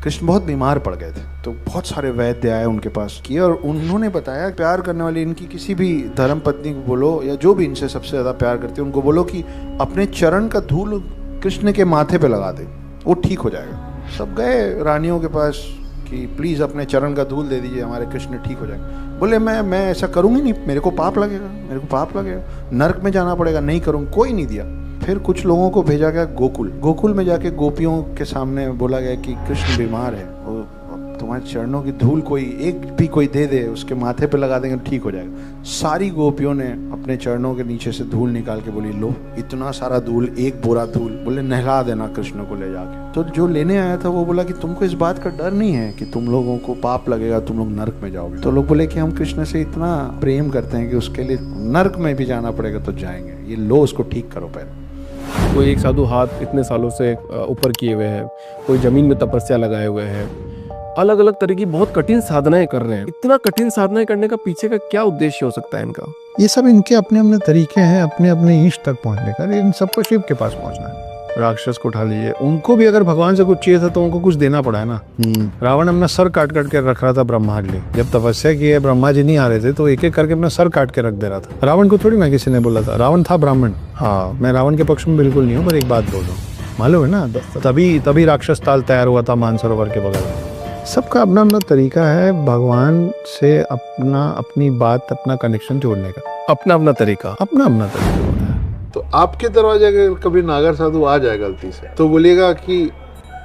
कृष्ण बहुत बीमार पड़ गए थे, तो बहुत सारे वैद्य आए उनके पास किए और उन्होंने बताया प्यार करने वाली इनकी किसी भी धर्म पत्नी को बोलो या जो भी इनसे सबसे ज़्यादा प्यार करती है उनको बोलो कि अपने चरण का धूल कृष्ण के माथे पे लगा दे, वो ठीक हो जाएगा। सब गए रानियों के पास कि प्लीज़ अपने चरण का धूल दे दीजिए, हमारे कृष्ण ठीक हो जाएंगे। बोले मैं ऐसा करूँगी नहीं, मेरे को पाप लगेगा, नरक में जाना पड़ेगा, नहीं करूँगी। कोई नहीं दिया। फिर कुछ लोगों को भेजा गया गोकुल में जाके गोपियों के सामने बोला गया कि कृष्ण बीमार है, वो तुम्हारे चरणों की धूल कोई दे दे, उसके माथे पे लगा देंगे ठीक हो जाएगा। सारी गोपियों ने अपने चरणों के नीचे से धूल निकाल के बोली लो, इतना सारा धूल, एक बोरा धूल, बोले नहला देना कृष्ण को ले जाके। तो जो लेने आया था वो बोला कि तुमको इस बात का डर नहीं है कि तुम लोगों को पाप लगेगा, तुम लोग नरक में जाओगे? तो लोग बोले कि हम कृष्ण से इतना प्रेम करते हैं कि उसके लिए नरक में भी जाना पड़ेगा तो जाएंगे, ये लो उसको ठीक करो पहले। कोई एक साधु हाथ इतने सालों से ऊपर किए हुए है, कोई जमीन में तपस्या लगाए हुए है, अलग अलग तरह की बहुत कठिन साधनाएं कर रहे हैं। इतना कठिन साधनाएं करने का पीछे का क्या उद्देश्य हो सकता है इनका? ये सब इनके अपने अपने तरीके हैं अपने अपने इष्ट तक पहुंचने का। इन सबको शिव के पास पहुंचना है। राक्षस को उठा लीजिए, उनको भी अगर भगवान से कुछ चाहिए था तो उनको कुछ देना पड़ा है ना। रावण अपना सर काट के रख रहा था ब्रह्मा के लिए। जब तपस्या की है, ब्रह्मा जी नहीं आ रहे थे तो एक एक करके अपना सर काट के रख दे रहा था। रावण को थोड़ी ना किसी ने बोला था, रावण था ब्राह्मण। हाँ, मैं रावण के पक्ष में बिल्कुल नहीं हूँ, पर एक बात बोल रहा हूँ, मालूम है ना, तभी राक्षस ताल तैयार हुआ था मानसरोवर के बगल में। सबका अपना अपना तरीका है भगवान से अपनी बात, अपना कनेक्शन जोड़ने का, अपना तरीका होता है। तो आपके दरवाजे अगर कभी नागर साधु आ जाए गलती से तो बोलिएगा कि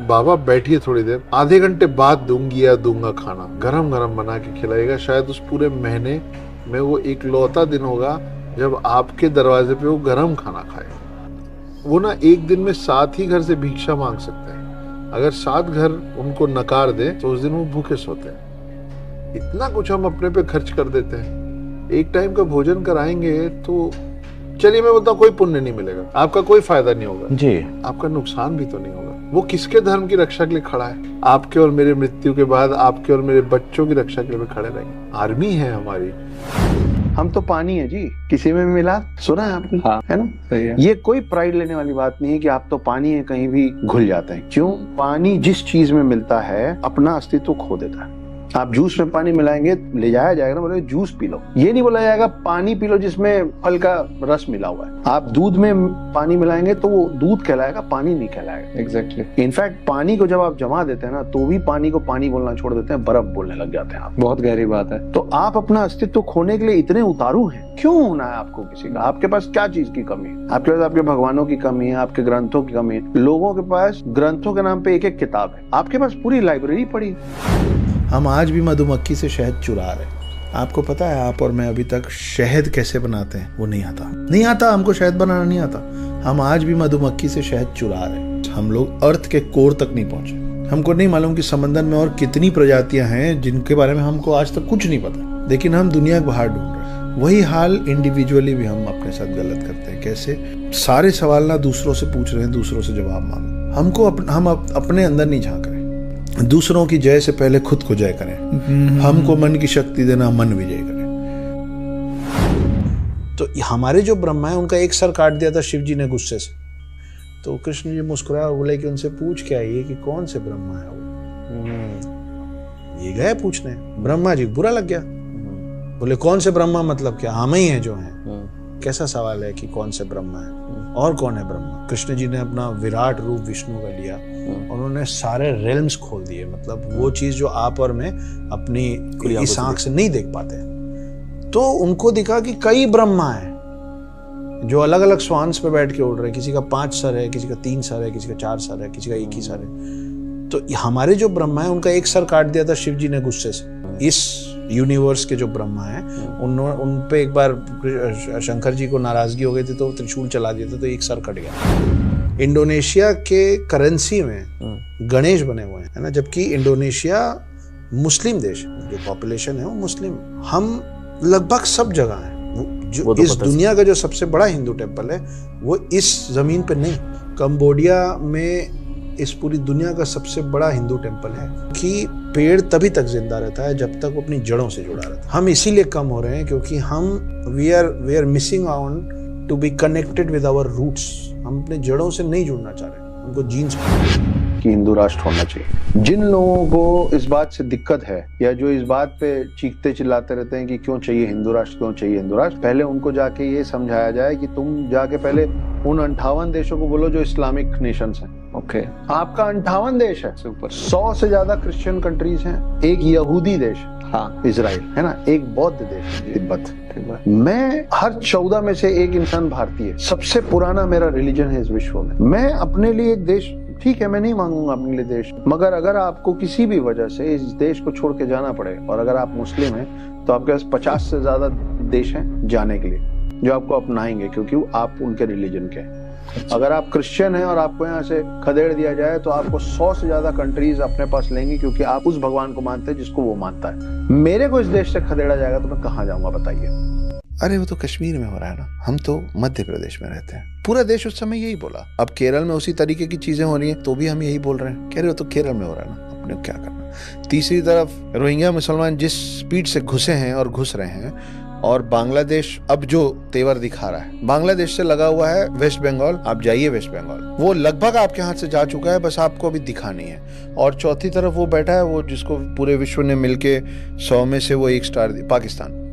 बाबा बैठिए थोड़ी देर, आधे घंटे बाद दूंगी या दूंगा खाना, गरम गरम बना के खिलाएगा। शायद उस पूरे महीने में वो एक लौता दिन होगा जब आपके दरवाजे पे वो गरम खाना खाएगा। वो ना एक दिन में 7 ही घर से भिक्षा मांग सकते हैं। अगर 7 घर उनको नकार दे तो उस दिन वो भूखे सोते हैं। इतना कुछ हम अपने पे खर्च कर देते हैं। एक टाइम का भोजन कराएंगे तो चलिए मैं बोलता हूँ कोई पुण्य नहीं मिलेगा, आपका कोई फायदा नहीं होगा जी, आपका नुकसान भी तो नहीं होगा। वो किसके धर्म की रक्षा के लिए खड़ा है? आपके और मेरे मृत्यु के बाद आपके और मेरे बच्चों की रक्षा के लिए खड़े रहेंगे। आर्मी है हमारी। हम तो पानी है जी, किसी में भी मिला, सुना है आपने? हाँ, है ना, सही है। ये कोई प्राइड लेने वाली बात नहीं है कि आप तो पानी है, कहीं भी घुल जाते हैं। क्यों? पानी जिस चीज में मिलता है अपना अस्तित्व खो देता है। आप जूस में पानी मिलाएंगे, ले जाया जाएगा ना, बोले जूस पी लो, ये नहीं बोला जाएगा पानी पी लो जिसमें फल का रस मिला हुआ है। आप दूध में पानी मिलाएंगे तो वो दूध कहलाएगा, पानी नहीं कहलाएगा। एग्जैक्टली। इनफैक्ट पानी को जब आप जमा देते हैं ना तो भी पानी को पानी बोलना छोड़ देते हैं, बर्फ बोलने लग जाते हैं आप। बहुत गहरी बात है। तो आप अपना अस्तित्व खोने के लिए इतने उतारू हैं, क्यों होना है आपको किसी का? आपके पास क्या चीज की कमी है? आपके पास आपके भगवानों की कमी है, आपके ग्रंथों की कमी है। लोगों के पास ग्रंथों के नाम पे एक एक किताब है, आपके पास पूरी लाइब्रेरी पड़ी। हम आज भी मधुमक्खी से शहद चुरा रहे हैं। आपको पता है आप और मैं अभी तक शहद कैसे बनाते हैं वो नहीं आता, हमको शहद बनाना नहीं आता। हम आज भी मधुमक्खी से शहद चुरा रहे हैं। हम लोग अर्थ के कोर तक नहीं पहुंचे। हमको नहीं मालूम कि समंदर में और कितनी प्रजातियां हैं जिनके बारे में हमको आज तक कुछ नहीं पता, लेकिन हम दुनिया के बाहर ढूंढ रहे हैं। वही हाल इंडिविजुअली भी हम अपने साथ गलत करते हैं। कैसे? सारे सवाल ना दूसरों से पूछ रहे हैं, दूसरों से जवाब मांग। हम अपने अंदर नहीं झांक रहे। दूसरों की जय से पहले खुद को जय करें। हमको मन की शक्ति देना, मन विजय करें। तो हमारे जो ब्रह्मा है उनका एक सर काट दिया था शिव जी ने गुस्से से। तो कृष्ण जी मुस्कुराए और बोले कि उनसे पूछ क्या ये कि कौन से ब्रह्मा है वो। ये गए पूछने, ब्रह्मा जी बुरा लग गया। बोले कौन से ब्रह्मा मतलब क्या? हम ही हैं जो हैं। कैसा सवाल है कि कौन से ब्रह्मा है? और कौन है ब्रह्मा? कृष्ण जी ने अपना विराट रूप विष्णु का लिया, उन्होंने सारे रेल्म्स खोल दिए। मतलब वो चीज जो आप और मैं अपनी इस आंख से नहीं देख पाते। तो उनको दिखा कि कई ब्रह्मा हैं जो अलग अलग स्वांस पे बैठ के उड़ रहे हैं। किसी का 5 सर है, किसी का 3 सर है, किसी का 4 सर है, किसी का 1 ही सर है। तो हमारे जो ब्रह्मा है उनका एक सर काट दिया था शिव जी ने गुस्से से। इस यूनिवर्स के जो ब्रह्मा है उन पे एक बार शंकर जी को नाराजगी हो गई थी तो त्रिशूल चला दिया था, तो एक सर कट गया। इंडोनेशिया के करेंसी में गणेश बने हुए हैं, है ना, जबकि इंडोनेशिया मुस्लिम देश है, जो पॉपुलेशन है वो मुस्लिम। हम लगभग सब जगह हैं। जो इस दुनिया का जो सबसे बड़ा हिंदू टेम्पल है वो इस जमीन पे नहीं, कंबोडिया में इस पूरी दुनिया का सबसे बड़ा हिंदू टेम्पल है। कि पेड़ तभी तक जिंदा रहता है जब तक वो अपनी जड़ों से जुड़ा रहता है। हम इसीलिए कम हो रहे हैं क्योंकि हम we are missing on to be connected with our roots. हम अपने जड़ों से नहीं जुड़ना चाह रहे, हमको जीन्स कि हिंदू राष्ट्र होना चाहिए। जिन लोगों को इस बात से दिक्कत है या जो इस बात पे चीखते चिल्लाते रहते हैं कि क्यों चाहिए हिंदू राष्ट्र, क्यों चाहिए हिंदू राष्ट्र, पहले उनको जाके ये समझाया जाए कि तुम जाके पहले उन 58 देशों को बोलो जो इस्लामिक नेशंस हैं। ओके, आपका 58 देश है, 100 से ज्यादा क्रिश्चियन कंट्रीज हैं, एक यहूदी देश, हाँ इजराइल है ना, एक बौद्ध देश तिब्बत। मैं हर 14 में से एक इंसान भारतीय, सबसे पुराना मेरा रिलीजन है इस विश्व में। मैं अपने लिए एक देश, ठीक है मैं नहीं मांगूंगा अपने लिए देश, मगर अगर आपको किसी भी वजह से इस देश को छोड़ के जाना पड़े और अगर आप मुस्लिम हैं तो आपके पास 50 से ज्यादा देश हैं जाने के लिए जो आपको अपनाएंगे क्योंकि आप उनके रिलीजन के हैं। अगर आप क्रिश्चियन हैं और आपको यहाँ से खदेड़ दिया जाए तो आपको 100 से ज्यादा कंट्रीज अपने पास लेंगे क्योंकि आप उस भगवान को मानते हैं जिसको वो मानता है। मेरे को इस देश से खदेड़ा जाएगा तो मैं कहाँ जाऊंगा बताइए। अरे वो तो कश्मीर में हो रहा है ना, हम तो मध्य प्रदेश में रहते हैं। पूरा देश उस समय यही बोला। अब केरल में उसी तरीके की चीजें हो रही हैं तो भी हम यही बोल रहे हैं, कह रहे हो तो केरल में हो रहा है ना, अपने क्या करना। तीसरी तरफ रोहिंग्या मुसलमान जिस स्पीड से घुसे हैं और घुस रहे हैं, और बांग्लादेश अब जो तेवर दिखा रहा है, बांग्लादेश से लगा हुआ है वेस्ट बंगाल, आप जाइए वेस्ट बंगाल, वो लगभग आपके हाथ से जा चुका है, बस आपको अभी दिखा नहीं है। और चौथी तरफ वो बैठा है, वो जिसको पूरे विश्व ने मिलके 100 में से वो 1 स्टार दिया, पाकिस्तान।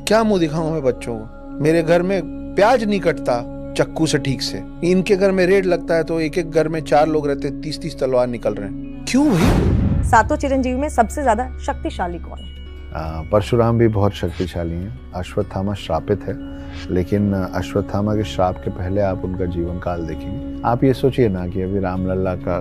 क्या मुंह दिखाऊं मैं बच्चों को? मेरे घर में प्याज नहीं कटता चक्कू से ठीक से, इनके घर में रेड लगता है तो एक एक घर में 4 लोग रहते, 30-30 तलवार निकल रहे हैं। क्यों भाई? सातों चिरंजीवी में सबसे ज्यादा शक्तिशाली कौन है? परशुराम भी बहुत शक्तिशाली हैं। अश्वत्थामा श्रापित है, लेकिन अश्वत्थामा के श्राप के पहले आप उनका जीवन काल देखेंगे। आप ये सोचिए ना कि अभी रामलला का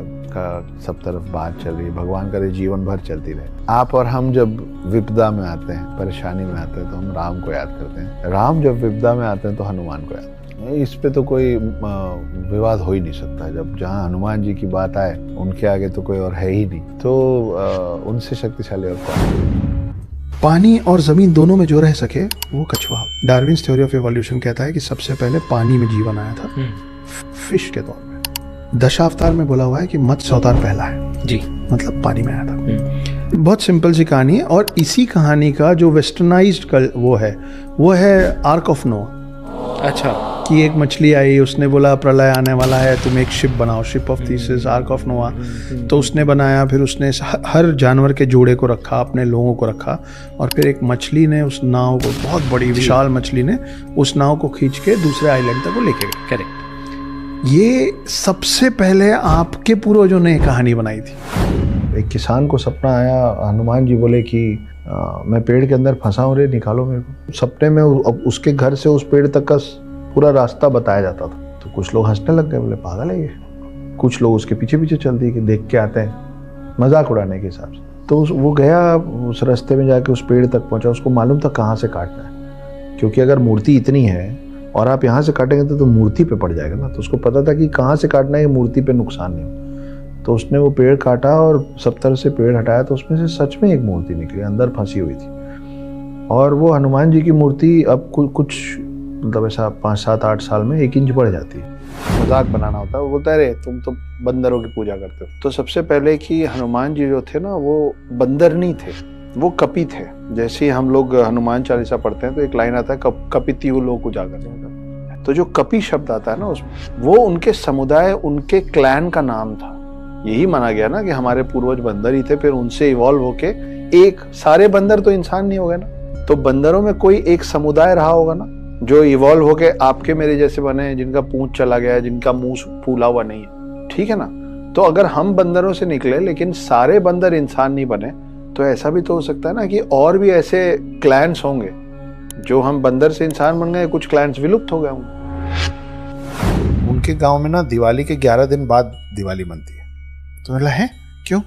सब तरफ बात चल रही है, भगवान करे जीवन भर चलती रहे। आप और हम जब विपदा में आते हैं, परेशानी में आते हैं तो हम राम को याद करते हैं, राम जब विपदा में आते हैं तो हनुमान को याद करते हैं। इस पे तो कोई विवाद हो ही नहीं सकता। जब जहाँ हनुमान जी की बात आए उनके आगे तो कोई और है ही नहीं, तो उनसे शक्तिशाली और कौन? पानी और जमीन दोनों में जो रह सके वो कछुआ। डार्विन्स थ्योरी ऑफ एवोल्यूशन कहता है कि सबसे पहले पानी में जीवन आया था, फिश के तौर में। दशावतार में बोला हुआ है कि मत्स्य अवतार पहला है जी, मतलब पानी में आया था। बहुत सिंपल सी कहानी है, और इसी कहानी का जो वेस्टर्नाइज्ड वो है आर्क ऑफ नोआ। अच्छा, कि एक मछली आई, उसने बोला प्रलय आने वाला है, तुम एक शिप बनाओ, ship of thesis, arc of नोआ। तो उसने बनाया, फिर उसने हर जानवर के जोड़े को रखा, अपने लोगों को रखा, और फिर एक मछली ने उस नाव को, बहुत बड़ी विशाल मछली ने उस नाव को खींच के दूसरे आइलैंड तक वो लेके गई। करेक्ट। ये सबसे पहले आपके पूर्वजों ने कहानी बनाई थी। एक किसान को सपना आया, हनुमान जी बोले कि मैं पेड़ के अंदर फंसा हूँ रे, निकालो मेरे को। सपने में उसके घर से उस पेड़ तक का पूरा रास्ता बताया जाता था। तो कुछ लोग हंसने लग गए, बोले पागल है ये। कुछ लोग उसके पीछे पीछे चलते कि देख के आते हैं, मजाक उड़ाने के हिसाब से। तो वो गया, उस रास्ते में जाके उस पेड़ तक पहुंचा, उसको मालूम था कहाँ से काटना है, क्योंकि अगर मूर्ति इतनी है और आप यहाँ से काटेंगे तो मूर्ति पे पड़ जाएगा ना। तो उसको पता था कि कहाँ से काटना है, मूर्ति पे नुकसान नहीं हो। तो उसने वो पेड़ काटा और 70 से पेड़ हटाया, तो उसमें से सच में एक मूर्ति निकली, अंदर फंसी हुई थी। और वो हनुमान जी की मूर्ति अब कुछ मतलब ऐसा 5, 7, 8 साल में 1 इंच बढ़ जाती है। मजाक बनाना होता है। वो बोलता है रे तुम तो बंदरों की पूजा करते हो। तो सबसे पहले कि हनुमान जी जो थे ना, वो बंदर नहीं थे, वो कपि थे। जैसे ही हम लोग हनुमान चालीसा पढ़ते हैं तो एक लाइन आता है कपितिहु लोक उजागर। तो जो कपि शब्द आता है ना उसमें, वो उनके समुदाय, उनके क्लैन का नाम था। यही माना गया ना कि हमारे पूर्वज बंदर ही थे, फिर उनसे इवॉल्व होके एक, सारे बंदर तो इंसान नहीं हो गए ना, तो बंदरों में कोई एक समुदाय रहा होगा ना जो इवॉल्व होके आपके मेरे जैसे बने, जिनका पूंछ चला गया, जिनका मुंह फूला हुआ नहीं है, ठीक है ना। तो अगर हम बंदरों से निकले लेकिन सारे बंदर इंसान नहीं बने, तो ऐसा भी तो हो सकता है ना कि और भी ऐसे क्लैंस होंगे जो हम बंदर से इंसान बन गए, कुछ क्लैंस विलुप्त हो गए होंगे। उनके गांव में ना दिवाली के 11 दिन बाद दिवाली मनती है। तो मतलब है क्यों?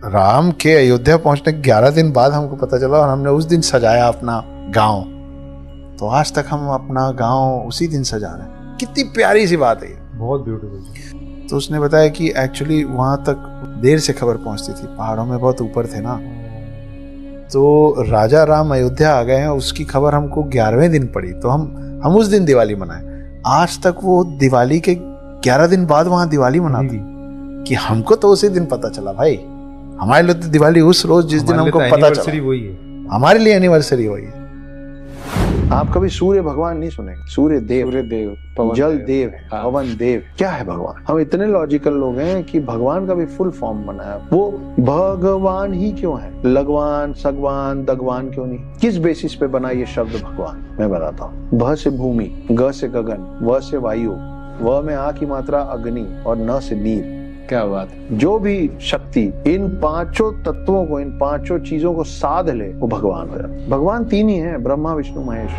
राम के अयोध्या पहुंचने के 11 दिन बाद हमको पता चला और हमने उस दिन सजाया अपना गांव। तो आज तक हम अपना गांव उसी दिन सजा रहे हैं। कितनी प्यारी सी बात है ये, बहुत ब्यूटीफुल। तो उसने बताया कि एक्चुअली वहां तक देर से खबर पहुंचती थी, पहाड़ों में बहुत ऊपर थे ना। तो राजा राम अयोध्या आ गए हैं, उसकी खबर हमको 11वें दिन पड़ी, तो हम उस दिन दिवाली मनाए। आज तक वो दिवाली के 11 दिन बाद वहां दिवाली मनाती कि हमको तो उसी दिन पता चला। भाई हमारे लिए तो दिवाली उस रोज जिस दिन हमको पता चला, वही है, हमारे लिए एनिवर्सरी वही है। आप कभी सूर्य भगवान नहीं सुनेंगे, सूर्य देव, जल देव है, हाँ। पवन देव। क्या है भगवान? हम इतने लॉजिकल लोग हैं कि भगवान का भी फुल फॉर्म बनाया। वो भगवान ही क्यों है? लगवान, सगवान, दगवान क्यों नहीं? किस बेसिस पे बना ये शब्द भगवान? मैं बताता हूँ। भ से भूमि, ग से गगन, व से वायु, व में आ की मात्रा अग्नि और न से नीर। क्या बात है। जो भी शक्ति इन पांचों तत्वों को, इन पांचों चीजों को साध ले, वो भगवान हो जाता है। भगवान तीन ही हैं, ब्रह्मा विष्णु महेश।